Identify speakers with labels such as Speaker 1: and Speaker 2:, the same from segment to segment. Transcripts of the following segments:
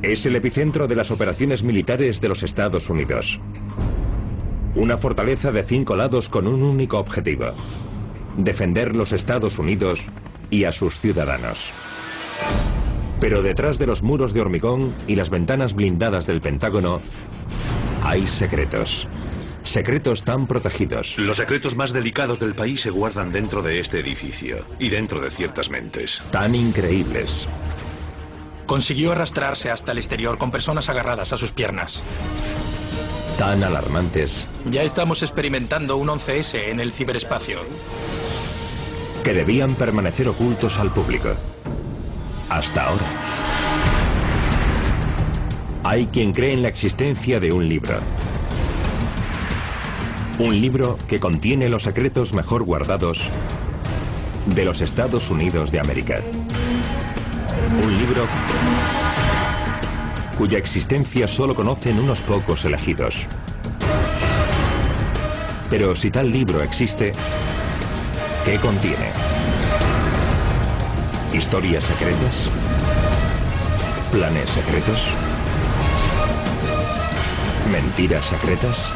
Speaker 1: Es el epicentro de las operaciones militares de los Estados Unidos. Una fortaleza de 5 lados con un único objetivo: defender los Estados Unidos y a sus ciudadanos. Pero detrás de los muros de hormigón y las ventanas blindadas del Pentágono hay secretos. Secretos tan protegidos.
Speaker 2: Los secretos más delicados del país se guardan dentro de este edificio y dentro de ciertas mentes.
Speaker 1: Tan increíbles.
Speaker 3: Consiguió arrastrarse hasta el exterior con personas agarradas a sus piernas.
Speaker 1: Tan alarmantes.
Speaker 3: Ya estamos experimentando un 11S en el ciberespacio.
Speaker 1: Que debían permanecer ocultos al público. Hasta ahora. Hay quien cree en la existencia de un libro. Un libro que contiene los secretos mejor guardados de los Estados Unidos de América. Un libro cuya existencia solo conocen unos pocos elegidos. Pero si tal libro existe, ¿qué contiene? ¿Historias secretas? ¿Planes secretos? ¿Mentiras secretas?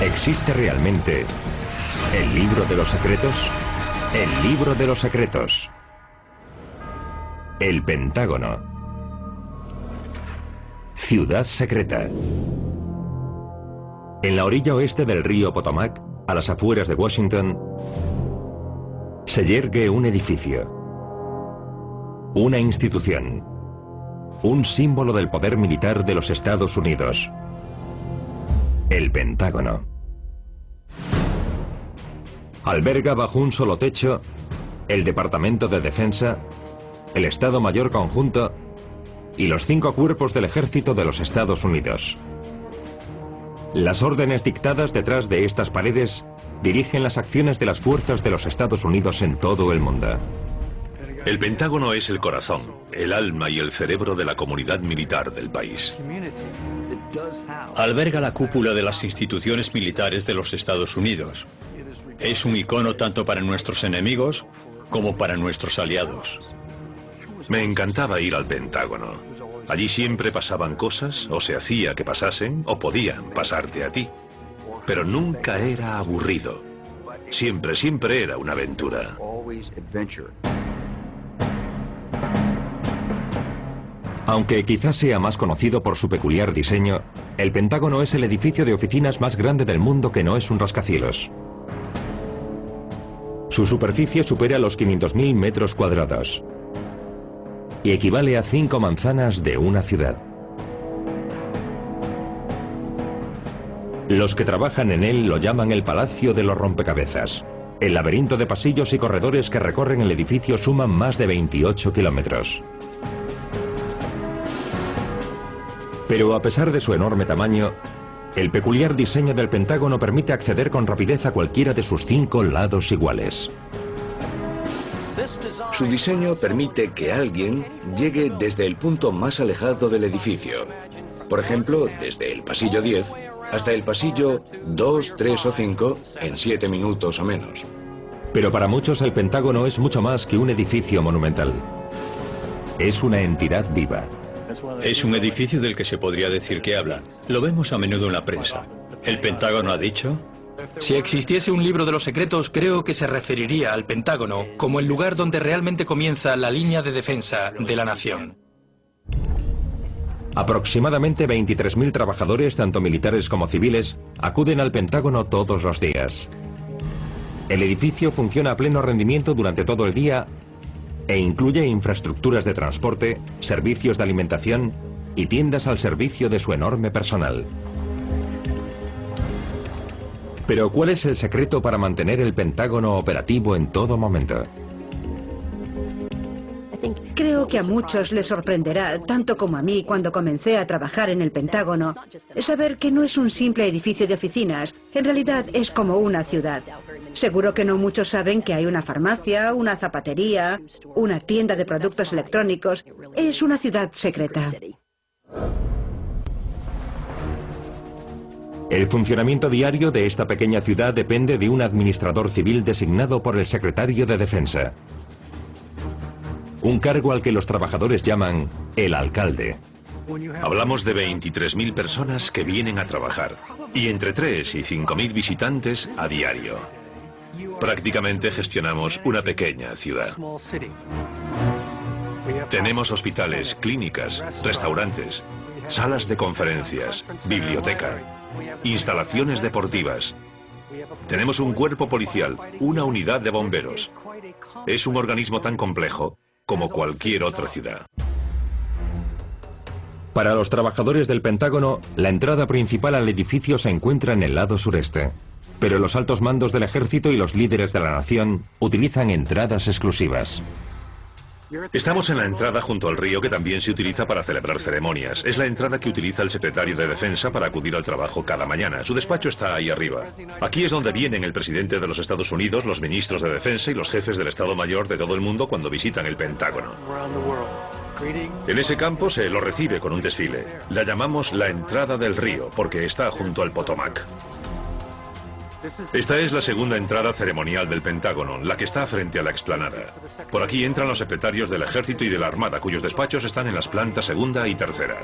Speaker 1: ¿Existe realmente el libro de los secretos? El libro de los secretos. El Pentágono. Ciudad secreta. En la orilla oeste del río Potomac, a las afueras de Washington, se yergue un edificio. Una institución. Un símbolo del poder militar de los Estados Unidos. El Pentágono. Alberga bajo un solo techo el Departamento de Defensa, el Estado Mayor Conjunto y los 5 cuerpos del Ejército de los Estados Unidos. Las órdenes dictadas detrás de estas paredes dirigen las acciones de las fuerzas de los Estados Unidos en todo el mundo.
Speaker 2: El Pentágono es el corazón, el alma y el cerebro de la comunidad militar del país.
Speaker 4: Alberga la cúpula de las instituciones militares de los Estados Unidos. Es un icono tanto para nuestros enemigos como para nuestros aliados.
Speaker 2: Me encantaba ir al Pentágono. Allí siempre pasaban cosas, o se hacía que pasasen, o podían pasarte a ti. Pero nunca era aburrido. Siempre era una aventura.
Speaker 1: Aunque quizás sea más conocido por su peculiar diseño, el Pentágono es el edificio de oficinas más grande del mundo que no es un rascacielos. Su superficie supera los 500.000 metros cuadrados y equivale a 5 manzanas de una ciudad. Los que trabajan en él lo llaman el Palacio de los Rompecabezas. El laberinto de pasillos y corredores que recorren el edificio suman más de 28 kilómetros. Pero a pesar de su enorme tamaño, el peculiar diseño del Pentágono permite acceder con rapidez a cualquiera de sus 5 lados iguales.
Speaker 5: Su diseño permite que alguien llegue desde el punto más alejado del edificio. Por ejemplo, desde el pasillo 10 hasta el pasillo 2, 3 o 5 en 7 minutos o menos.
Speaker 1: Pero para muchos el Pentágono es mucho más que un edificio monumental. Es una entidad viva.
Speaker 4: Es un edificio del que se podría decir que habla. Lo vemos a menudo en la prensa. El Pentágono ha dicho...
Speaker 3: Si existiese un libro de los secretos, creo que se referiría al Pentágono como el lugar donde realmente comienza la línea de defensa de la nación.
Speaker 1: Aproximadamente 23.000 trabajadores, tanto militares como civiles, acuden al Pentágono todos los días. El edificio funciona a pleno rendimiento durante todo el día e incluye infraestructuras de transporte, servicios de alimentación y tiendas al servicio de su enorme personal. Pero ¿cuál es el secreto para mantener el Pentágono operativo en todo momento?
Speaker 6: Creo que a muchos les sorprenderá, tanto como a mí cuando comencé a trabajar en el Pentágono, saber que no es un simple edificio de oficinas, en realidad es como una ciudad. Seguro que no muchos saben que hay una farmacia, una zapatería, una tienda de productos electrónicos. Es una ciudad secreta.
Speaker 1: El funcionamiento diario de esta pequeña ciudad depende de un administrador civil designado por el secretario de Defensa. un cargo al que los trabajadores llaman el alcalde.
Speaker 2: Hablamos de 23.000 personas que vienen a trabajar y entre 3 y 5.000 visitantes a diario. Prácticamente gestionamos una pequeña ciudad. Tenemos hospitales, clínicas, restaurantes, salas de conferencias, biblioteca, instalaciones deportivas. Tenemos un cuerpo policial, una unidad de bomberos. Es un organismo tan complejo como cualquier otra ciudad.
Speaker 1: Para los trabajadores del Pentágono, la entrada principal al edificio se encuentra en el lado sureste. Pero los altos mandos del ejército y los líderes de la nación utilizan entradas exclusivas.
Speaker 2: Estamos en la entrada junto al río que también se utiliza para celebrar ceremonias. Es la entrada que utiliza el secretario de Defensa para acudir al trabajo cada mañana. Su despacho está ahí arriba. Aquí es donde vienen el presidente de los Estados Unidos, los ministros de Defensa y los jefes del Estado Mayor de todo el mundo cuando visitan el Pentágono. En ese campo se lo recibe con un desfile. La llamamos la entrada del río porque está junto al Potomac. Esta es la segunda entrada ceremonial del Pentágono, la que está frente a la explanada. Por aquí entran los secretarios del Ejército y de la Armada, cuyos despachos están en las plantas segunda y tercera.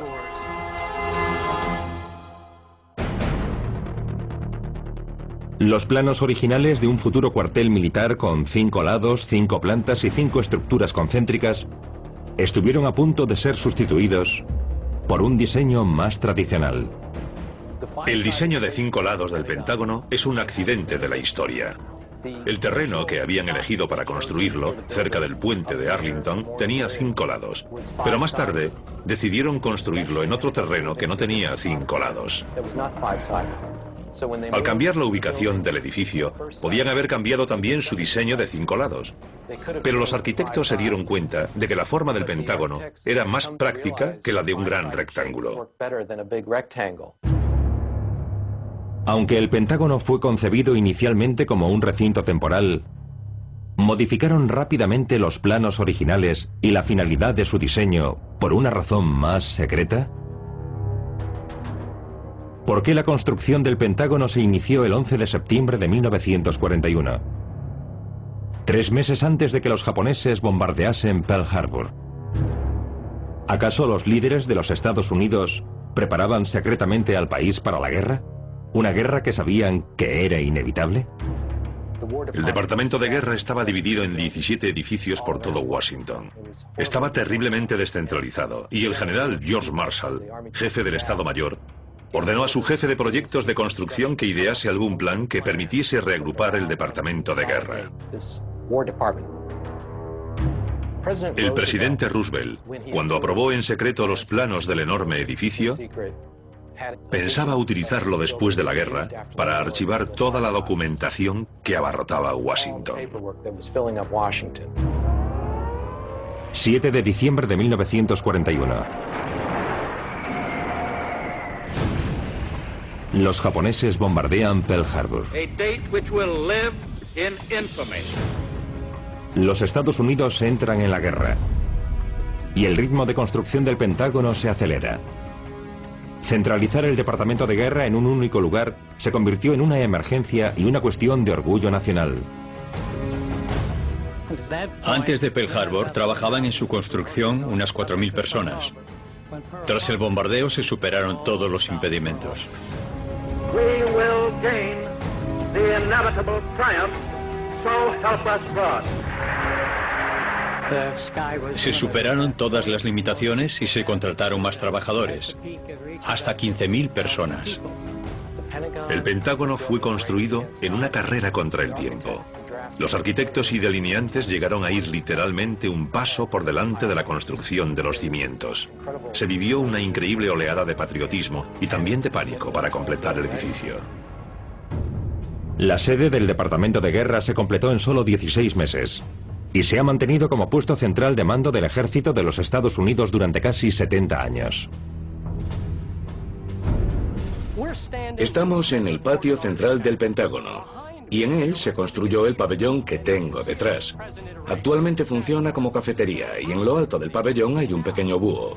Speaker 1: Los planos originales de un futuro cuartel militar con 5 lados, 5 plantas y 5 estructuras concéntricas estuvieron a punto de ser sustituidos por un diseño más tradicional.
Speaker 2: El diseño de 5 lados del Pentágono es un accidente de la historia. El terreno que habían elegido para construirlo, cerca del puente de Arlington, tenía 5 lados. Pero más tarde, decidieron construirlo en otro terreno que no tenía 5 lados. Al cambiar la ubicación del edificio, podían haber cambiado también su diseño de 5 lados. Pero los arquitectos se dieron cuenta de que la forma del Pentágono era más práctica que la de un gran rectángulo.
Speaker 1: Aunque el Pentágono fue concebido inicialmente como un recinto temporal, modificaron rápidamente los planos originales y la finalidad de su diseño por una razón más secreta. ¿Por qué la construcción del Pentágono se inició el 11 de septiembre de 1941? 3 meses antes de que los japoneses bombardeasen Pearl Harbor. ¿Acaso los líderes de los Estados Unidos preparaban secretamente al país para la guerra? ¿Una guerra que sabían que era inevitable?
Speaker 2: El Departamento de Guerra estaba dividido en 17 edificios por todo Washington. Estaba terriblemente descentralizado y el general George Marshall, jefe del Estado Mayor, ordenó a su jefe de proyectos de construcción que idease algún plan que permitiese reagrupar el Departamento de Guerra. El presidente Roosevelt, cuando aprobó en secreto los planos del enorme edificio, pensaba utilizarlo después de la guerra para archivar toda la documentación que abarrotaba Washington.
Speaker 1: 7 de diciembre de 1941. Los japoneses bombardean Pearl Harbor. Los Estados Unidos entran en la guerra y el ritmo de construcción del Pentágono se acelera. Centralizar el Departamento de Guerra en un único lugar se convirtió en una emergencia y una cuestión de orgullo nacional.
Speaker 4: Antes de Pearl Harbor trabajaban en su construcción unas 4.000 personas. Tras el bombardeo se superaron todos los impedimentos.
Speaker 7: We will gain the inevitable triumph, so help us God.
Speaker 4: Se superaron todas las limitaciones y se contrataron más trabajadores, hasta 15.000 personas.
Speaker 2: El Pentágono fue construido en una carrera contra el tiempo. Los arquitectos y delineantes llegaron a ir literalmente un paso por delante de la construcción de los cimientos. Se vivió una increíble oleada de patriotismo y también de pánico para completar el edificio.
Speaker 1: La sede del Departamento de Guerra se completó en solo 16 meses y se ha mantenido como puesto central de mando del Ejército de los Estados Unidos durante casi 70 años.
Speaker 5: Estamos en el patio central del Pentágono y en él se construyó el pabellón que tengo detrás. Actualmente funciona como cafetería y en lo alto del pabellón hay un pequeño búho.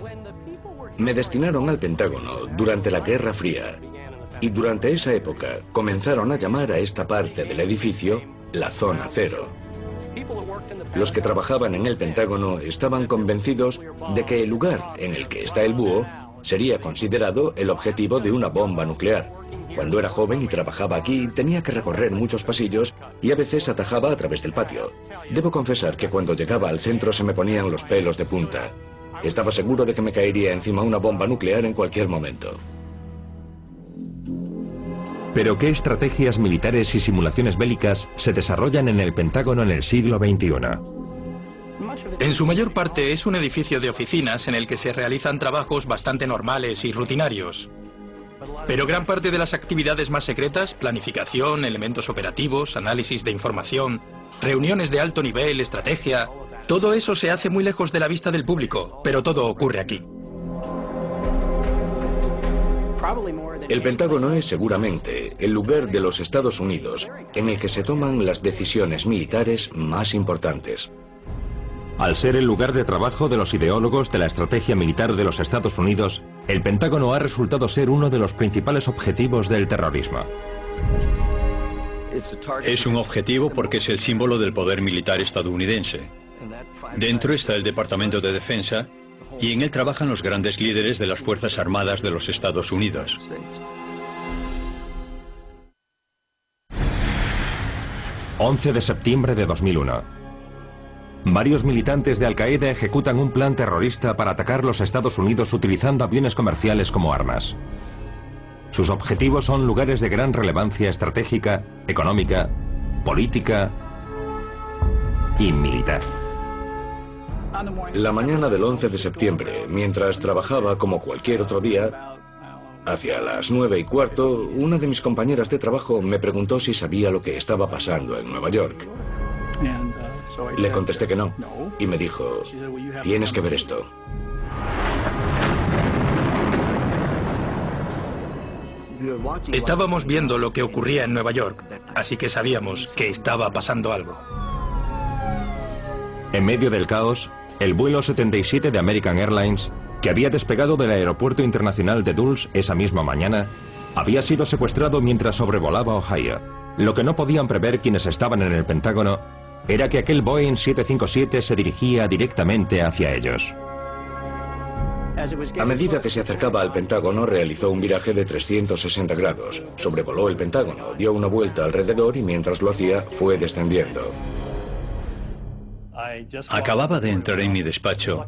Speaker 5: Me destinaron al Pentágono durante la Guerra Fría y durante esa época comenzaron a llamar a esta parte del edificio la Zona Cero. Los que trabajaban en el Pentágono estaban convencidos de que el lugar en el que está el búho sería considerado el objetivo de una bomba nuclear. Cuando era joven y trabajaba aquí, tenía que recorrer muchos pasillos y a veces atajaba a través del patio. Debo confesar que cuando llegaba al centro se me ponían los pelos de punta. Estaba seguro de que me caería encima una bomba nuclear en cualquier momento.
Speaker 1: Pero ¿qué estrategias militares y simulaciones bélicas se desarrollan en el Pentágono en el siglo XXI?
Speaker 3: En su mayor parte es un edificio de oficinas en el que se realizan trabajos bastante normales y rutinarios. Pero gran parte de las actividades más secretas, planificación, elementos operativos, análisis de información, reuniones de alto nivel, estrategia, todo eso se hace muy lejos de la vista del público, pero todo ocurre aquí.
Speaker 5: El Pentágono es seguramente el lugar de los Estados Unidos en el que se toman las decisiones militares más importantes.
Speaker 1: Al ser el lugar de trabajo de los ideólogos de la estrategia militar de los Estados Unidos, el Pentágono ha resultado ser uno de los principales objetivos del terrorismo.
Speaker 4: Es un objetivo porque es el símbolo del poder militar estadounidense. Dentro está el Departamento de Defensa y en él trabajan los grandes líderes de las Fuerzas Armadas de los Estados Unidos.
Speaker 1: ...11 de septiembre de 2001... Varios militantes de Al-Qaeda ejecutan un plan terrorista para atacar los Estados Unidos utilizando aviones comerciales como armas. Sus objetivos son lugares de gran relevancia estratégica, económica, política y militar.
Speaker 5: La mañana del 11 de septiembre, mientras trabajaba como cualquier otro día, hacia las 9:15, una de mis compañeras de trabajo me preguntó si sabía lo que estaba pasando en Nueva York. Le contesté que no, y me dijo, tienes que ver esto.
Speaker 3: Estábamos viendo lo que ocurría en Nueva York, así que sabíamos que estaba pasando algo.
Speaker 1: En medio del caos, el vuelo 77 de American Airlines, que había despegado del aeropuerto internacional de Dulles esa misma mañana, había sido secuestrado mientras sobrevolaba Ohio. Lo que no podían prever quienes estaban en el Pentágono era que aquel Boeing 757 se dirigía directamente hacia ellos.
Speaker 5: A medida que se acercaba al Pentágono, realizó un viraje de 360 grados. Sobrevoló el Pentágono, dio una vuelta alrededor y mientras lo hacía, fue descendiendo.
Speaker 4: Acababa de entrar en mi despacho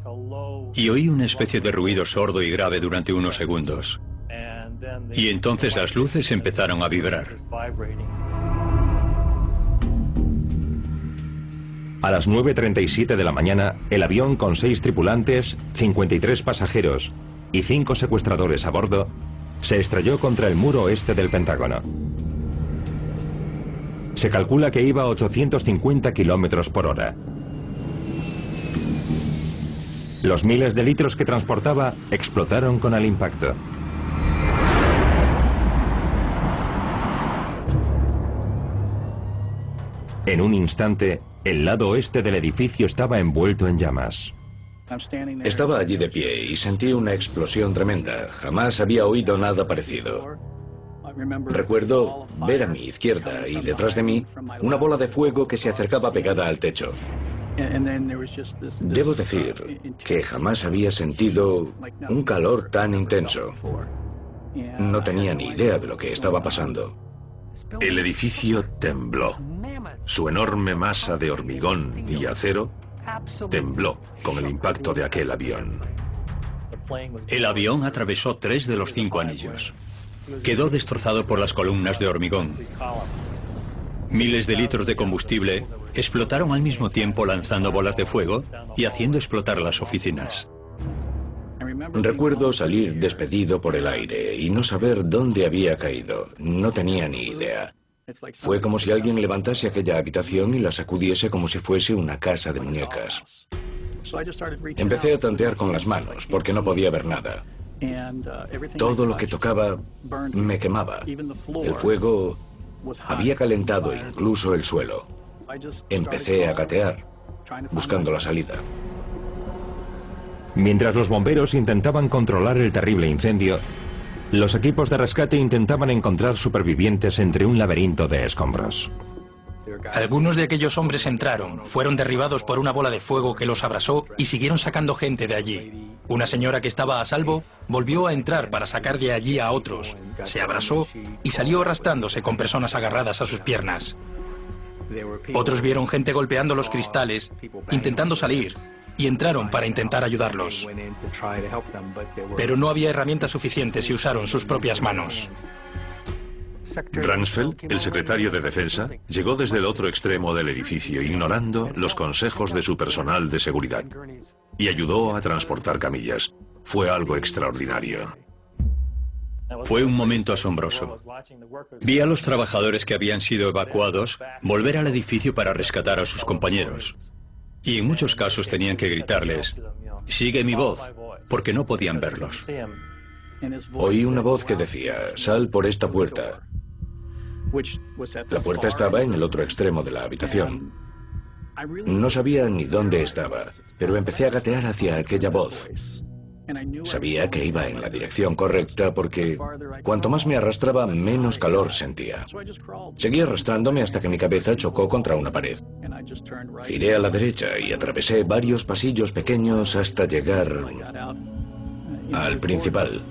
Speaker 4: y oí una especie de ruido sordo y grave durante unos segundos. Y entonces las luces empezaron a vibrar.
Speaker 1: A las 9:37 de la mañana, el avión con 6 tripulantes, 53 pasajeros y 5 secuestradores a bordo, se estrelló contra el muro oeste del Pentágono. Se calcula que iba a 850 kilómetros por hora. Los miles de litros que transportaba explotaron con el impacto. En un instante, el lado oeste del edificio estaba envuelto en llamas.
Speaker 5: Estaba allí de pie y sentí una explosión tremenda. Jamás había oído nada parecido. Recuerdo ver a mi izquierda y detrás de mí una bola de fuego que se acercaba pegada al techo. Debo decir que jamás había sentido un calor tan intenso. No tenía ni idea de lo que estaba pasando.
Speaker 2: El edificio tembló. Su enorme masa de hormigón y acero tembló con el impacto de aquel avión.
Speaker 4: El avión atravesó 3 de los 5 anillos. Quedó destrozado por las columnas de hormigón. Miles de litros de combustible explotaron al mismo tiempo lanzando bolas de fuego y haciendo explotar las oficinas.
Speaker 5: Recuerdo salir despedido por el aire y no saber dónde había caído. No tenía ni idea. Fue como si alguien levantase aquella habitación y la sacudiese como si fuese una casa de muñecas. Empecé a tantear con las manos porque no podía ver nada. Todo lo que tocaba me quemaba. El fuego había calentado incluso el suelo. Empecé a gatear, buscando la salida.
Speaker 1: Mientras los bomberos intentaban controlar el terrible incendio, los equipos de rescate intentaban encontrar supervivientes entre un laberinto de escombros.
Speaker 3: Algunos de aquellos hombres entraron, fueron derribados por una bola de fuego que los abrasó y siguieron sacando gente de allí. Una señora que estaba a salvo volvió a entrar para sacar de allí a otros, se abrasó y salió arrastrándose con personas agarradas a sus piernas. Otros vieron gente golpeando los cristales, intentando salir, y entraron para intentar ayudarlos. Pero no había herramientas suficientes y usaron sus propias manos.
Speaker 2: Rumsfeld, el secretario de Defensa, llegó desde el otro extremo del edificio, ignorando los consejos de su personal de seguridad, y ayudó a transportar camillas. Fue algo extraordinario.
Speaker 4: Fue un momento asombroso. Vi a los trabajadores que habían sido evacuados volver al edificio para rescatar a sus compañeros. Y en muchos casos tenían que gritarles, «Sigue mi voz», porque no podían verlos.
Speaker 5: Oí una voz que decía, «Sal por esta puerta». La puerta estaba en el otro extremo de la habitación. No sabía ni dónde estaba, pero empecé a gatear hacia aquella voz. Sabía que iba en la dirección correcta porque cuanto más me arrastraba, menos calor sentía. Seguí arrastrándome hasta que mi cabeza chocó contra una pared. Giré a la derecha y atravesé varios pasillos pequeños hasta llegar al principal.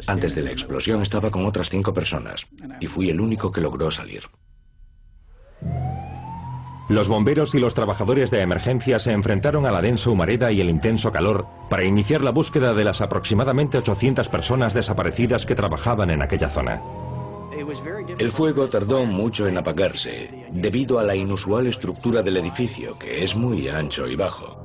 Speaker 5: Antes de la explosión estaba con otras 5 personas y fui el único que logró salir.
Speaker 1: Los bomberos y los trabajadores de emergencia se enfrentaron a la densa humareda y el intenso calor para iniciar la búsqueda de las aproximadamente 800 personas desaparecidas que trabajaban en aquella zona.
Speaker 5: El fuego tardó mucho en apagarse debido a la inusual estructura del edificio, que es muy ancho y bajo.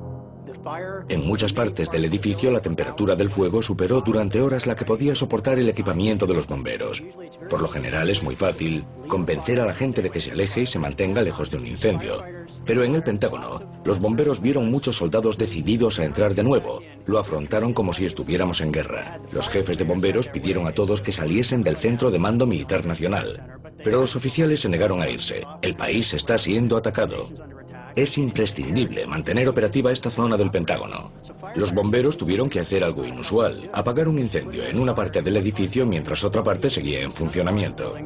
Speaker 5: En muchas partes del edificio la temperatura del fuego superó durante horas la que podía soportar el equipamiento de los bomberos. Por lo general es muy fácil convencer a la gente de que se aleje y se mantenga lejos de un incendio. Pero en el Pentágono, los bomberos vieron muchos soldados decididos a entrar de nuevo. Lo afrontaron como si estuviéramos en guerra. Los jefes de bomberos pidieron a todos que saliesen del Centro de Mando Militar Nacional. Pero los oficiales se negaron a irse. El país está siendo atacado. Es imprescindible mantener operativa esta zona del Pentágono. Los bomberos tuvieron que hacer algo inusual, apagar un incendio en una parte del edificio mientras otra parte seguía en funcionamiento.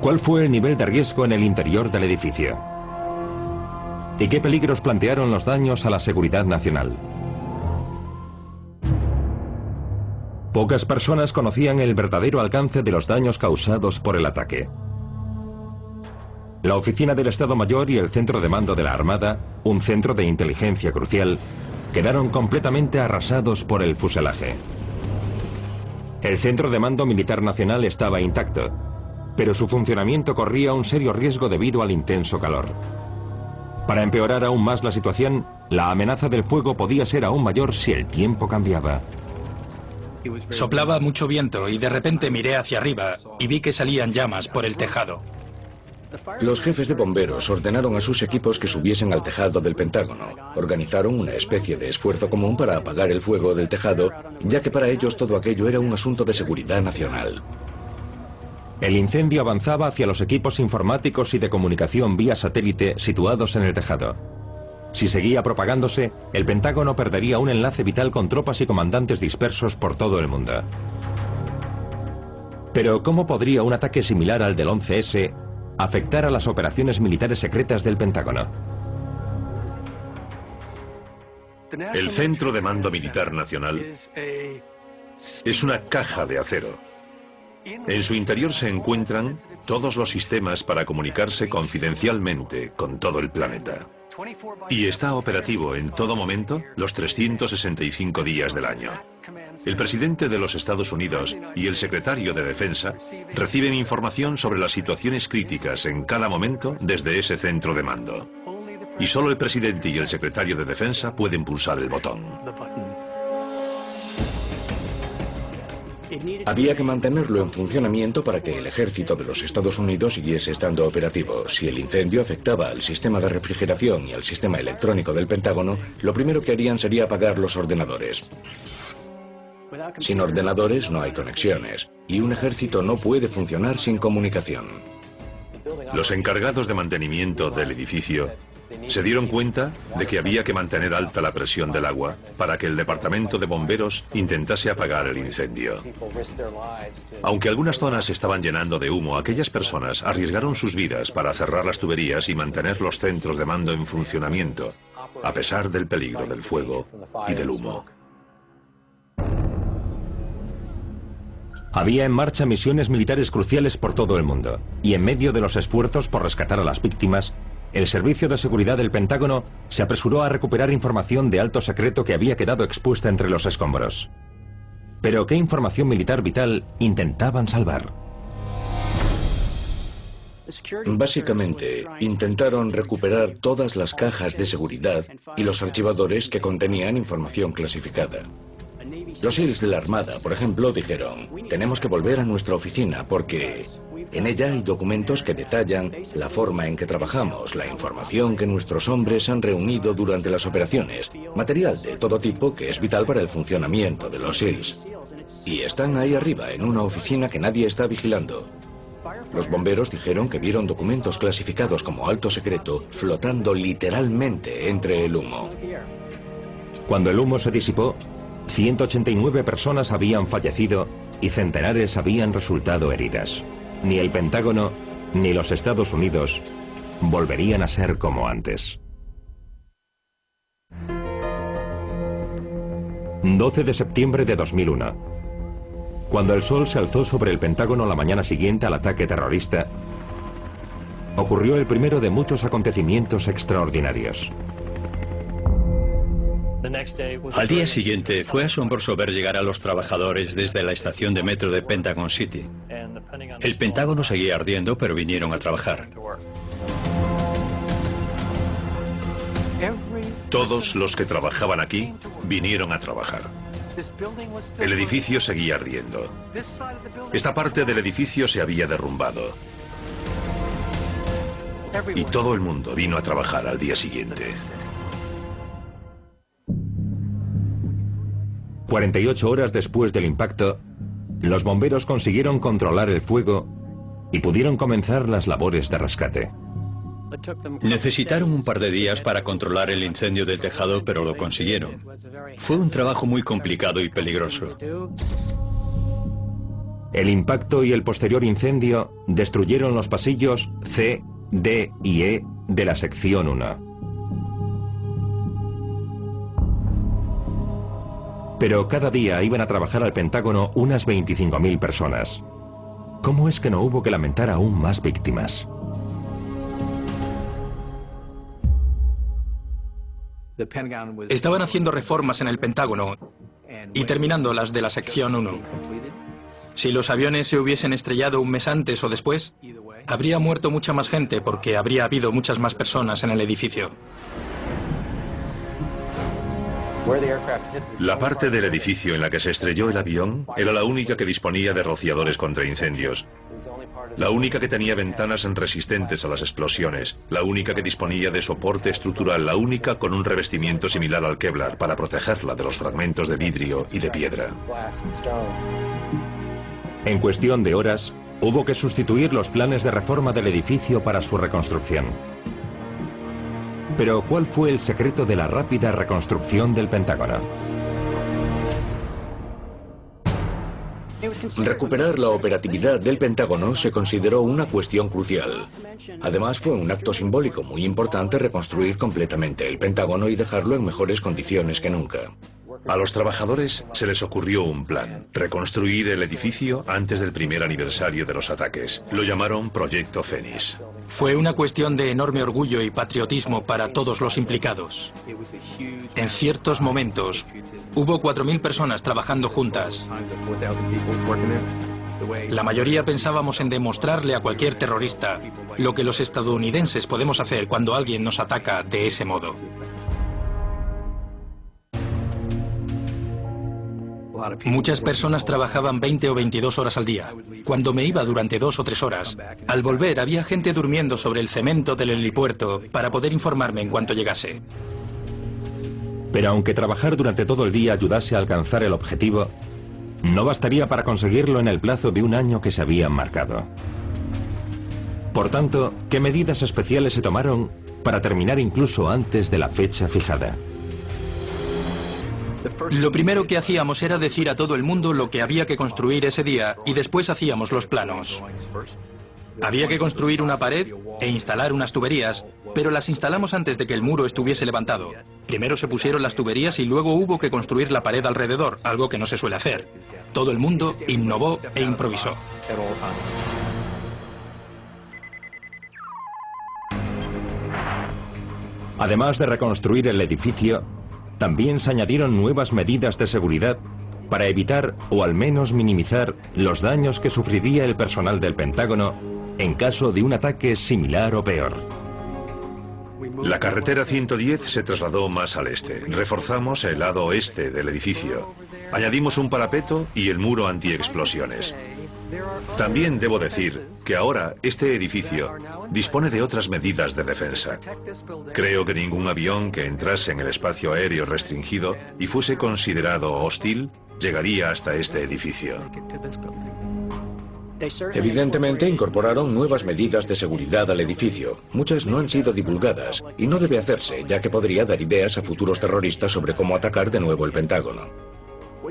Speaker 1: ¿Cuál fue el nivel de riesgo en el interior del edificio? ¿Y qué peligros plantearon los daños a la seguridad nacional? Pocas personas conocían el verdadero alcance de los daños causados por el ataque. La oficina del Estado Mayor y el centro de mando de la Armada, un centro de inteligencia crucial, quedaron completamente arrasados por el fuselaje. El centro de mando militar nacional estaba intacto, pero su funcionamiento corría un serio riesgo debido al intenso calor. Para empeorar aún más la situación, la amenaza del fuego podía ser aún mayor si el tiempo cambiaba.
Speaker 3: Soplaba mucho viento y de repente miré hacia arriba y vi que salían llamas por el tejado.
Speaker 5: Los jefes de bomberos ordenaron a sus equipos que subiesen al tejado del Pentágono. Organizaron una especie de esfuerzo común para apagar el fuego del tejado, ya que para ellos todo aquello era un asunto de seguridad nacional.
Speaker 1: El incendio avanzaba hacia los equipos informáticos y de comunicación vía satélite situados en el tejado. Si seguía propagándose, el Pentágono perdería un enlace vital con tropas y comandantes dispersos por todo el mundo. Pero ¿cómo podría un ataque similar al del 11S afectar a las operaciones militares secretas del Pentágono?
Speaker 2: El Centro de Mando Militar Nacional es una caja de acero. En su interior se encuentran todos los sistemas para comunicarse confidencialmente con todo el planeta. Y está operativo en todo momento los 365 días del año. El presidente de los Estados Unidos y el secretario de Defensa reciben información sobre las situaciones críticas en cada momento desde ese centro de mando. Y solo el presidente y el secretario de Defensa pueden pulsar el botón.
Speaker 5: Había que mantenerlo en funcionamiento para que el ejército de los Estados Unidos siguiese estando operativo. Si el incendio afectaba al sistema de refrigeración y al sistema electrónico del Pentágono, lo primero que harían sería apagar los ordenadores. Sin ordenadores no hay conexiones, y un ejército no puede funcionar sin comunicación.
Speaker 2: Los encargados de mantenimiento del edificio Se dieron cuenta de que había que mantener alta la presión del agua para que el departamento de bomberos intentase apagar el incendio. Aunque algunas zonas se estaban llenando de humo, aquellas personas arriesgaron sus vidas para cerrar las tuberías y mantener los centros de mando en funcionamiento, a pesar del peligro del fuego y del humo.
Speaker 1: Había en marcha misiones militares cruciales por todo el mundo, y en medio de los esfuerzos por rescatar a las víctimas, el Servicio de Seguridad del Pentágono se apresuró a recuperar información de alto secreto que había quedado expuesta entre los escombros. Pero ¿qué información militar vital intentaban salvar?
Speaker 5: Básicamente, intentaron recuperar todas las cajas de seguridad y los archivadores que contenían información clasificada. Los SEALs de la Armada, por ejemplo, dijeron: tenemos que volver a nuestra oficina porque en ella hay documentos que detallan la forma en que trabajamos, la información que nuestros hombres han reunido durante las operaciones, material de todo tipo que es vital para el funcionamiento de los SEALs. Y están ahí arriba, en una oficina que nadie está vigilando. Los bomberos dijeron que vieron documentos clasificados como alto secreto flotando literalmente entre el humo.
Speaker 1: Cuando el humo se disipó, 189 personas habían fallecido y centenares habían resultado heridas. Ni el Pentágono ni los Estados Unidos volverían a ser como antes. 12 de septiembre de 2001. Cuando el sol se alzó sobre el Pentágono la mañana siguiente al ataque terrorista, ocurrió el primero de muchos acontecimientos extraordinarios.
Speaker 4: Al día siguiente fue asombroso ver llegar a los trabajadores desde la estación de metro de Pentagon City. El Pentágono seguía ardiendo, pero vinieron a trabajar.
Speaker 2: Todos los que trabajaban aquí vinieron a trabajar. El edificio seguía ardiendo. Esta parte del edificio se había derrumbado. Y todo el mundo vino a trabajar al día siguiente.
Speaker 1: 48 horas después del impacto, los bomberos consiguieron controlar el fuego y pudieron comenzar las labores de rescate.
Speaker 4: Necesitaron un par de días para controlar el incendio del tejado, pero lo consiguieron. Fue un trabajo muy complicado y peligroso.
Speaker 1: El impacto y el posterior incendio destruyeron los pasillos C, D y E de la sección 1. Pero cada día iban a trabajar al Pentágono unas 25.000 personas. ¿Cómo es que no hubo que lamentar aún más víctimas?
Speaker 3: Estaban haciendo reformas en el Pentágono y terminando las de la sección 1. Si los aviones se hubiesen estrellado un mes antes o después, habría muerto mucha más gente porque habría habido muchas más personas en el edificio.
Speaker 2: La parte del edificio en la que se estrelló el avión era la única que disponía de rociadores contra incendios, la única que tenía ventanas resistentes a las explosiones, la única que disponía de soporte estructural, la única con un revestimiento similar al Kevlar para protegerla de los fragmentos de vidrio y de piedra.
Speaker 1: En cuestión de horas, hubo que sustituir los planes de reforma del edificio para su reconstrucción. Pero ¿cuál fue el secreto de la rápida reconstrucción del Pentágono?
Speaker 5: Recuperar la operatividad del Pentágono se consideró una cuestión crucial. Además, fue un acto simbólico muy importante reconstruir completamente el Pentágono y dejarlo en mejores condiciones que nunca.
Speaker 2: A los trabajadores se les ocurrió un plan: reconstruir el edificio antes del primer aniversario de los ataques. Lo llamaron Proyecto Fénix.
Speaker 3: Fue una cuestión de enorme orgullo y patriotismo para todos los implicados. En ciertos momentos, hubo 4.000 personas trabajando juntas. La mayoría pensábamos en demostrarle a cualquier terrorista lo que los estadounidenses podemos hacer cuando alguien nos ataca de ese modo. Muchas personas trabajaban 20 o 22 horas al día. Cuando me iba durante 2 o 3 horas, al volver había gente durmiendo sobre el cemento del helipuerto para poder informarme en cuanto llegase.
Speaker 1: Pero aunque trabajar durante todo el día ayudase a alcanzar el objetivo, no bastaría para conseguirlo en el plazo de un año que se habían marcado. Por tanto, ¿qué medidas especiales se tomaron para terminar incluso antes de la fecha fijada.
Speaker 3: Lo primero que hacíamos era decir a todo el mundo lo que había que construir ese día y después hacíamos los planos. Había que construir una pared e instalar unas tuberías, pero las instalamos antes de que el muro estuviese levantado. Primero se pusieron las tuberías y luego hubo que construir la pared alrededor, algo que no se suele hacer. Todo el mundo innovó e improvisó.
Speaker 1: Además de reconstruir el edificio, también se añadieron nuevas medidas de seguridad para evitar o al menos minimizar los daños que sufriría el personal del Pentágono en caso de un ataque similar o peor.
Speaker 2: La carretera 110 se trasladó más al este. Reforzamos el lado oeste del edificio. Añadimos un parapeto y el muro antiexplosiones. También debo decir que ahora este edificio dispone de otras medidas de defensa. Creo que ningún avión que entrase en el espacio aéreo restringido y fuese considerado hostil llegaría hasta este edificio.
Speaker 5: Evidentemente incorporaron nuevas medidas de seguridad al edificio. Muchas no han sido divulgadas y no debe hacerse, ya que podría dar ideas a futuros terroristas sobre cómo atacar de nuevo el Pentágono.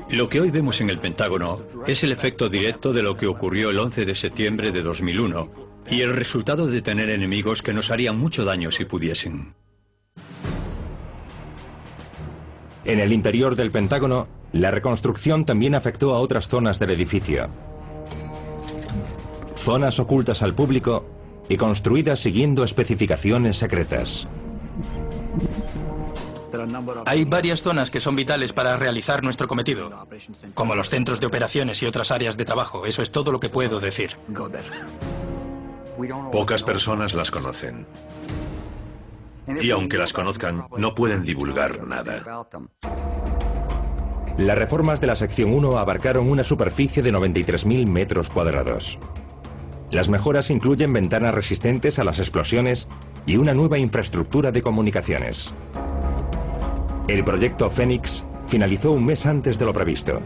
Speaker 4: Lo que hoy vemos en el Pentágono es el efecto directo de lo que ocurrió el 11 de septiembre de 2001 y el resultado de tener enemigos que nos harían mucho daño si pudiesen.
Speaker 1: En el interior del Pentágono, la reconstrucción también afectó a otras zonas del edificio. Zonas ocultas al público y construidas siguiendo especificaciones secretas.
Speaker 3: Hay varias zonas que son vitales para realizar nuestro cometido, como los centros de operaciones y otras áreas de trabajo. Eso es todo lo que puedo decir.
Speaker 2: Pocas personas las conocen. Y aunque las conozcan, no pueden divulgar nada.
Speaker 1: Las reformas de la sección 1 abarcaron una superficie de 93.000 metros cuadrados. Las mejoras incluyen ventanas resistentes a las explosiones y una nueva infraestructura de comunicaciones. El proyecto Fénix finalizó un mes antes de lo previsto.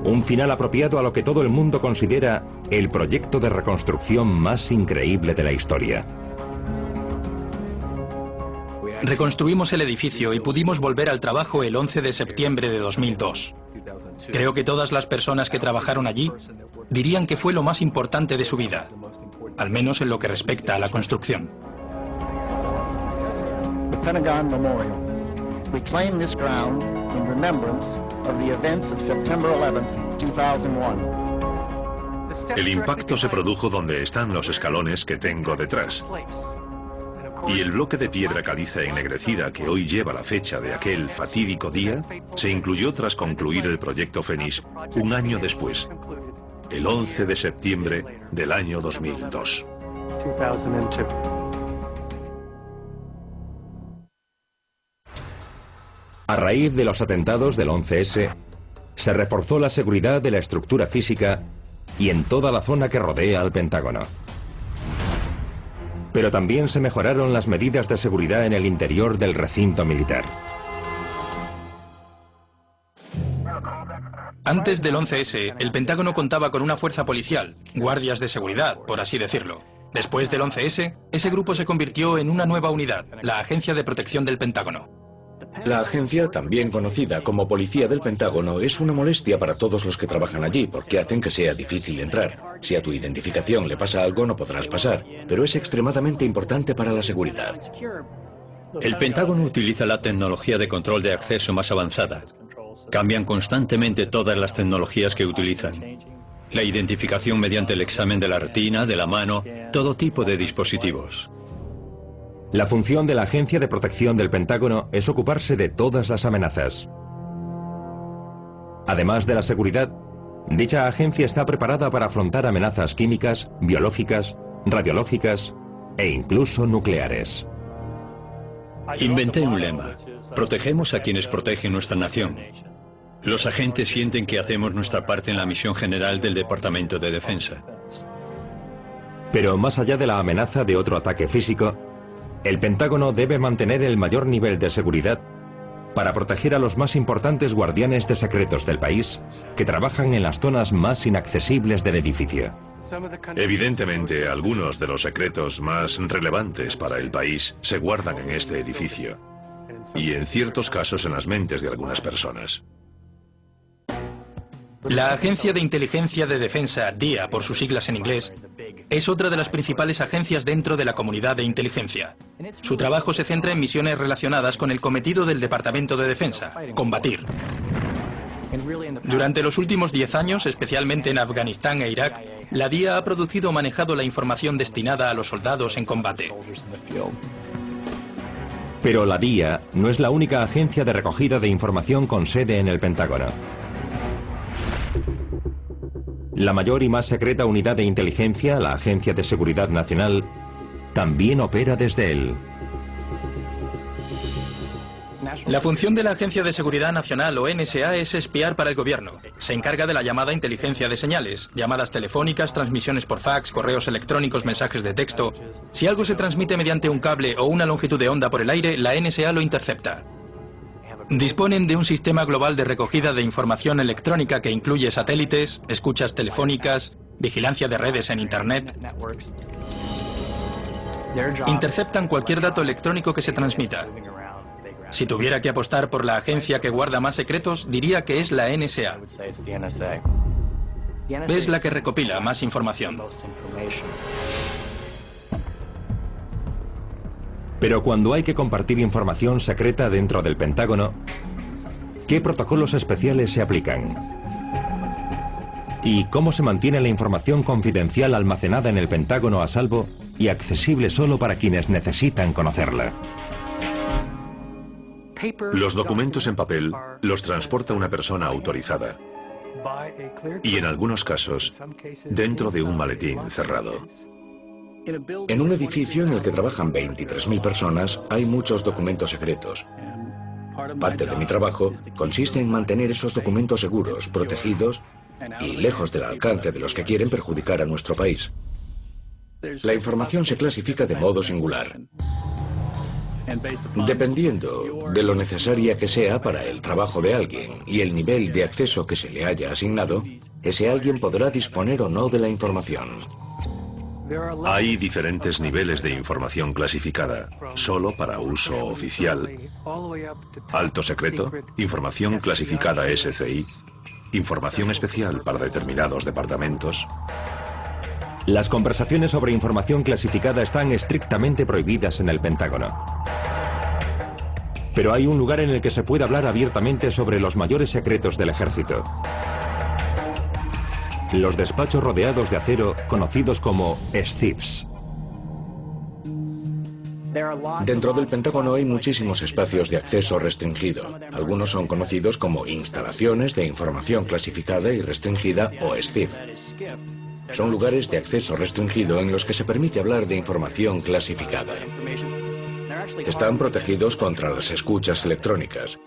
Speaker 1: Un final apropiado a lo que todo el mundo considera el proyecto de reconstrucción más increíble de la historia.
Speaker 3: Reconstruimos el edificio y pudimos volver al trabajo el 11 de septiembre de 2002. Creo que todas las personas que trabajaron allí dirían que fue lo más importante de su vida, al menos en lo que respecta a la construcción.
Speaker 8: The Pentagon Memorial. We claim this ground in remembrance of the events of September 11th, 2001.
Speaker 2: El impacto se produjo donde están los escalones que tengo detrás. Y el bloque de piedra caliza ennegrecida que hoy lleva la fecha de aquel fatídico día se incluyó tras concluir el proyecto Fénix un año después, el 11 de septiembre del año 2002.
Speaker 1: A raíz de los atentados del 11S, se reforzó la seguridad de la estructura física y en toda la zona que rodea al Pentágono. Pero también se mejoraron las medidas de seguridad en el interior del recinto militar.
Speaker 3: Antes del 11S, el Pentágono contaba con una fuerza policial, guardias de seguridad, por así decirlo. Después del 11S, ese grupo se convirtió en una nueva unidad, la Agencia de Protección del Pentágono.
Speaker 5: La agencia, también conocida como Policía del Pentágono, es una molestia para todos los que trabajan allí porque hacen que sea difícil entrar. Si a tu identificación le pasa algo, no podrás pasar, pero es extremadamente importante para la seguridad.
Speaker 4: El Pentágono utiliza la tecnología de control de acceso más avanzada. Cambian constantemente todas las tecnologías que utilizan. La identificación mediante el examen de la retina, de la mano, todo tipo de dispositivos.
Speaker 1: La función de la Agencia de Protección del Pentágono es ocuparse de todas las amenazas. Además de la seguridad, dicha agencia está preparada para afrontar amenazas químicas, biológicas, radiológicas e incluso nucleares.
Speaker 4: Inventé un lema: protegemos a quienes protegen nuestra nación. Los agentes sienten que hacemos nuestra parte en la misión general del Departamento de Defensa.
Speaker 1: Pero más allá de la amenaza de otro ataque físico, el Pentágono debe mantener el mayor nivel de seguridad para proteger a los más importantes guardianes de secretos del país que trabajan en las zonas más inaccesibles del edificio.
Speaker 2: Evidentemente, algunos de los secretos más relevantes para el país se guardan en este edificio y en ciertos casos en las mentes de algunas personas.
Speaker 3: La Agencia de Inteligencia de Defensa, DIA por sus siglas en inglés, es otra de las principales agencias dentro de la comunidad de inteligencia. Su trabajo se centra en misiones relacionadas con el cometido del Departamento de Defensa, combatir. Durante los últimos 10 años, especialmente en Afganistán e Irak, la DIA ha producido o manejado la información destinada a los soldados en combate.
Speaker 1: Pero la DIA no es la única agencia de recogida de información con sede en el Pentágono. La mayor y más secreta unidad de inteligencia, la Agencia de Seguridad Nacional, también opera desde él.
Speaker 3: La función de la Agencia de Seguridad Nacional, o NSA, es espiar para el gobierno. Se encarga de la llamada inteligencia de señales, llamadas telefónicas, transmisiones por fax, correos electrónicos, mensajes de texto. Si algo se transmite mediante un cable o una longitud de onda por el aire, la NSA lo intercepta. Disponen de un sistema global de recogida de información electrónica que incluye satélites, escuchas telefónicas, vigilancia de redes en Internet. Interceptan cualquier dato electrónico que se transmita. Si tuviera que apostar por la agencia que guarda más secretos, diría que es la NSA. Es la que recopila más información.
Speaker 1: Pero cuando hay que compartir información secreta dentro del Pentágono, ¿qué protocolos especiales se aplican? ¿Y cómo se mantiene la información confidencial almacenada en el Pentágono a salvo y accesible solo para quienes necesitan conocerla?
Speaker 2: Los documentos en papel los transporta una persona autorizada y en algunos casos dentro de un maletín cerrado.
Speaker 5: En un edificio en el que trabajan 23.000 personas hay muchos documentos secretos. Parte de mi trabajo consiste en mantener esos documentos seguros, protegidos y lejos del alcance de los que quieren perjudicar a nuestro país. La información se clasifica de modo singular, dependiendo de lo necesaria que sea para el trabajo de alguien y el nivel de acceso que se le haya asignado, ese alguien podrá disponer o no de la información.
Speaker 2: Hay diferentes niveles de información clasificada, solo para uso oficial, alto secreto, información clasificada SCI, información especial para determinados departamentos.
Speaker 1: Las conversaciones sobre información clasificada están estrictamente prohibidas en el Pentágono. Pero hay un lugar en el que se puede hablar abiertamente sobre los mayores secretos del ejército. Los despachos rodeados de acero, conocidos como SCIFs.
Speaker 5: Dentro del Pentágono hay muchísimos espacios de acceso restringido. Algunos son conocidos como instalaciones de información clasificada y restringida o SCIF. Son lugares de acceso restringido en los que se permite hablar de información clasificada. Están protegidos contra las escuchas electrónicas.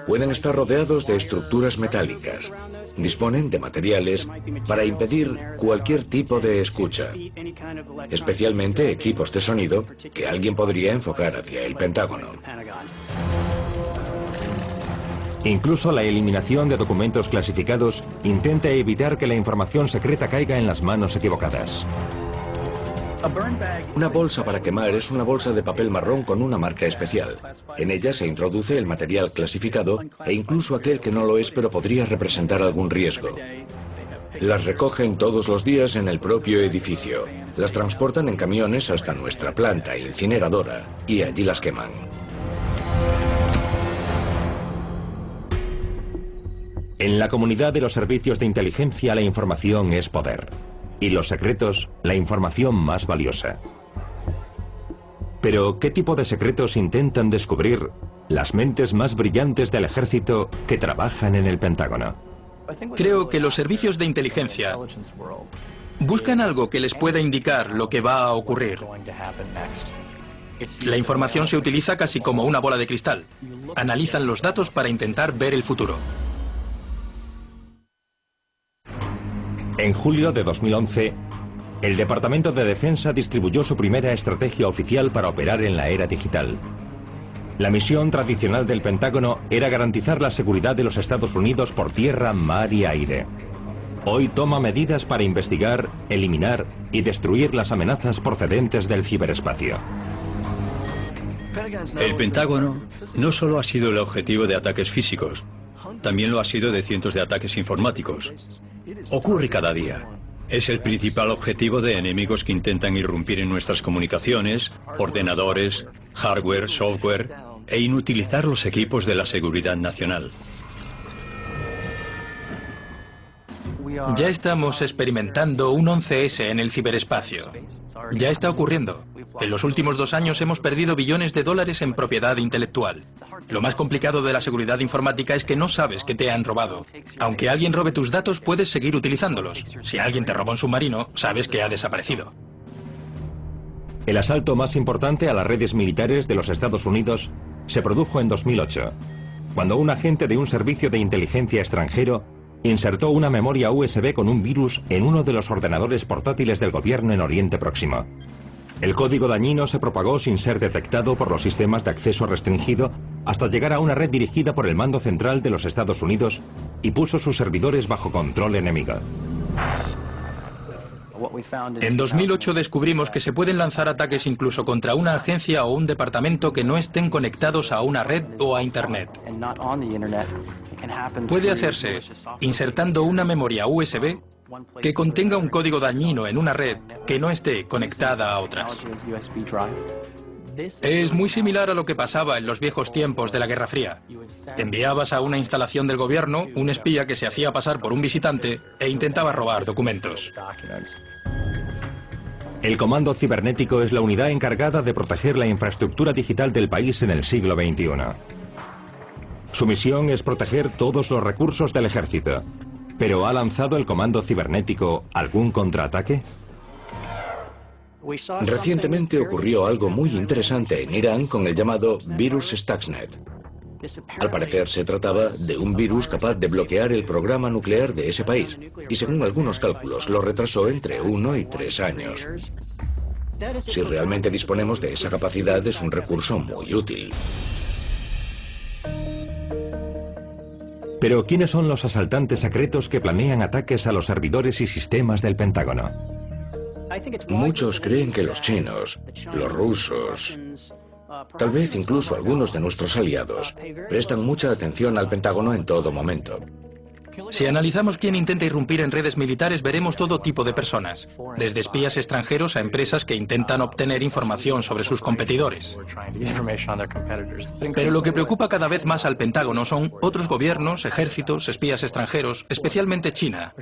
Speaker 5: Pueden estar rodeados de estructuras metálicas. Disponen de materiales para impedir cualquier tipo de escucha, especialmente equipos de sonido que alguien podría enfocar hacia el Pentágono.
Speaker 1: Incluso la eliminación de documentos clasificados intenta evitar que la información secreta caiga en las manos equivocadas.
Speaker 5: Una bolsa para quemar es una bolsa de papel marrón con una marca especial. En ella se introduce el material clasificado e incluso aquel que no lo es pero podría representar algún riesgo. Las recogen todos los días en el propio edificio. Las transportan en camiones hasta nuestra planta incineradora y allí las queman.
Speaker 1: En la comunidad de los servicios de inteligencia la información es poder. Y los secretos, la información más valiosa. Pero, ¿qué tipo de secretos intentan descubrir las mentes más brillantes del ejército que trabajan en el Pentágono?
Speaker 3: Creo que los servicios de inteligencia buscan algo que les pueda indicar lo que va a ocurrir. La información se utiliza casi como una bola de cristal. Analizan los datos para intentar ver el futuro.
Speaker 1: En julio de 2011, el Departamento de Defensa distribuyó su primera estrategia oficial para operar en la era digital. La misión tradicional del Pentágono era garantizar la seguridad de los Estados Unidos por tierra, mar y aire. hoy toma medidas para investigar, eliminar y destruir las amenazas procedentes del ciberespacio.
Speaker 4: El Pentágono no solo ha sido el objetivo de ataques físicos, también lo ha sido de cientos de ataques informáticos. Ocurre cada día. Es el principal objetivo de enemigos que intentan irrumpir en nuestras comunicaciones, ordenadores, hardware, software e inutilizar los equipos de la seguridad nacional.
Speaker 3: Ya estamos experimentando un 11S en el ciberespacio. Ya está ocurriendo. En los últimos 2 años hemos perdido billones de dólares en propiedad intelectual. Lo más complicado de la seguridad informática es que no sabes que te han robado. Aunque alguien robe tus datos, puedes seguir utilizándolos. Si alguien te roba un submarino, sabes que ha desaparecido.
Speaker 1: El asalto más importante a las redes militares de los Estados Unidos se produjo en 2008, cuando un agente de un servicio de inteligencia extranjero insertó una memoria USB con un virus en uno de los ordenadores portátiles del gobierno en Oriente Próximo. El código dañino se propagó sin ser detectado por los sistemas de acceso restringido hasta llegar a una red dirigida por el Mando Central de los Estados Unidos y puso sus servidores bajo control enemigo.
Speaker 3: En 2008 descubrimos que se pueden lanzar ataques incluso contra una agencia o un departamento que no estén conectados a una red o a Internet. Puede hacerse insertando una memoria USB que contenga un código dañino en una red que no esté conectada a otras. Es muy similar a lo que pasaba en los viejos tiempos de la Guerra Fría. Enviabas a una instalación del gobierno un espía que se hacía pasar por un visitante e intentaba robar documentos.
Speaker 1: El Comando Cibernético es la unidad encargada de proteger la infraestructura digital del país en el siglo XXI. Su misión es proteger todos los recursos del ejército. ¿Pero ha lanzado el Comando Cibernético algún contraataque?
Speaker 5: Recientemente ocurrió algo muy interesante en Irán con el llamado virus Stuxnet. Al parecer se trataba de un virus capaz de bloquear el programa nuclear de ese país y según algunos cálculos lo retrasó entre 1 y 3 años. Si realmente disponemos de esa capacidad es un recurso muy útil.
Speaker 1: Pero ¿quiénes son los asaltantes secretos que planean ataques a los servidores y sistemas del Pentágono?
Speaker 5: Muchos creen que los chinos, los rusos, tal vez incluso algunos de nuestros aliados, prestan mucha atención al Pentágono en todo momento.
Speaker 3: Si analizamos quién intenta irrumpir en redes militares, veremos todo tipo de personas, desde espías extranjeros a empresas que intentan obtener información sobre sus competidores. Pero lo que preocupa cada vez más al Pentágono son otros gobiernos, ejércitos, espías extranjeros, especialmente China,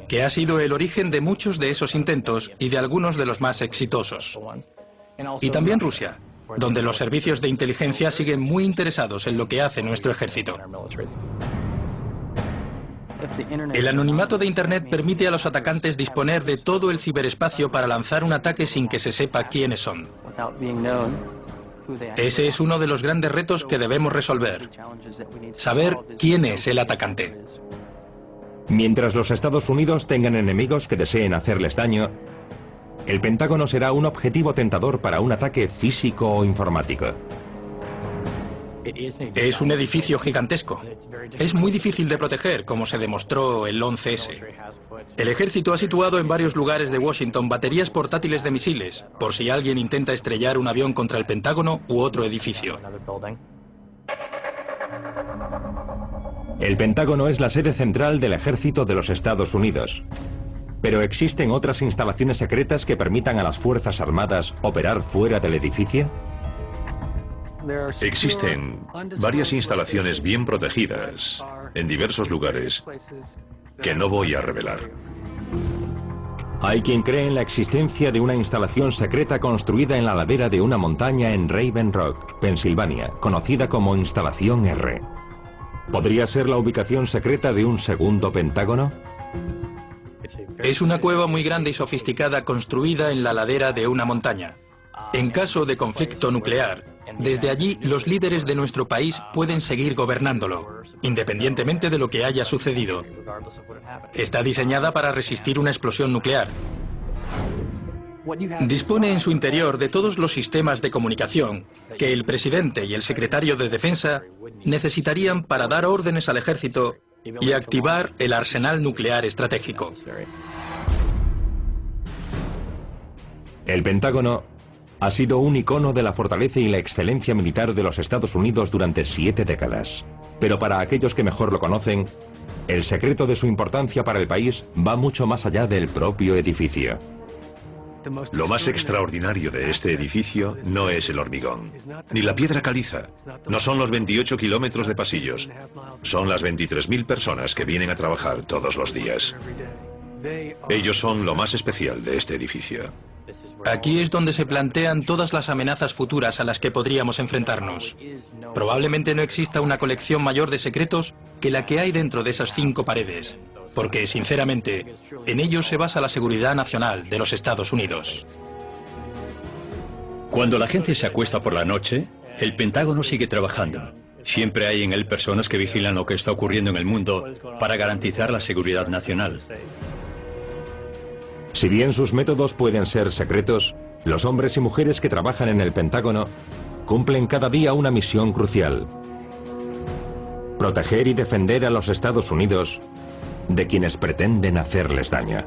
Speaker 3: que ha sido el origen de muchos de esos intentos y de algunos de los más exitosos. Y también Rusia, donde los servicios de inteligencia siguen muy interesados en lo que hace nuestro ejército. El anonimato de Internet permite a los atacantes disponer de todo el ciberespacio para lanzar un ataque sin que se sepa quiénes son. Ese es uno de los grandes retos que debemos resolver. Saber quién es el atacante.
Speaker 1: Mientras los Estados Unidos tengan enemigos que deseen hacerles daño, el Pentágono será un objetivo tentador para un ataque físico o informático.
Speaker 3: Es un edificio gigantesco. Es muy difícil de proteger, como se demostró el 11S. El ejército ha situado en varios lugares de Washington baterías portátiles de misiles, por si alguien intenta estrellar un avión contra el Pentágono u otro edificio.
Speaker 1: El Pentágono es la sede central del ejército de los Estados Unidos. Pero ¿existen otras instalaciones secretas que permitan a las Fuerzas Armadas operar fuera del edificio?
Speaker 2: Existen varias instalaciones bien protegidas en diversos lugares que no voy a revelar.
Speaker 1: Hay quien cree en la existencia de una instalación secreta construida en la ladera de una montaña en Raven Rock, Pensilvania, conocida como Instalación R. ¿Podría ser la ubicación secreta de un segundo Pentágono?
Speaker 3: Es una cueva muy grande y sofisticada construida en la ladera de una montaña. En caso de conflicto nuclear, desde allí los líderes de nuestro país pueden seguir gobernándolo, independientemente de lo que haya sucedido. Está diseñada para resistir una explosión nuclear. Dispone en su interior de todos los sistemas de comunicación que el presidente y el secretario de Defensa necesitarían para dar órdenes al ejército y activar el arsenal nuclear estratégico.
Speaker 1: El Pentágono ha sido un icono de la fortaleza y la excelencia militar de los Estados Unidos durante 7 décadas. Pero para aquellos que mejor lo conocen, el secreto de su importancia para el país va mucho más allá del propio edificio.
Speaker 2: Lo más extraordinario de este edificio no es el hormigón, ni la piedra caliza, no son los 28 kilómetros de pasillos, son las 23.000 personas que vienen a trabajar todos los días. Ellos son lo más especial de este edificio.
Speaker 3: Aquí es donde se plantean todas las amenazas futuras a las que podríamos enfrentarnos. Probablemente no exista una colección mayor de secretos que la que hay dentro de esas 5 paredes, porque, sinceramente, en ellos se basa la seguridad nacional de los Estados Unidos.
Speaker 4: Cuando la gente se acuesta por la noche, el Pentágono sigue trabajando. Siempre hay en él personas que vigilan lo que está ocurriendo en el mundo para garantizar la seguridad nacional.
Speaker 1: Si bien sus métodos pueden ser secretos, los hombres y mujeres que trabajan en el Pentágono cumplen cada día una misión crucial: proteger y defender a los Estados Unidos de quienes pretenden hacerles daño.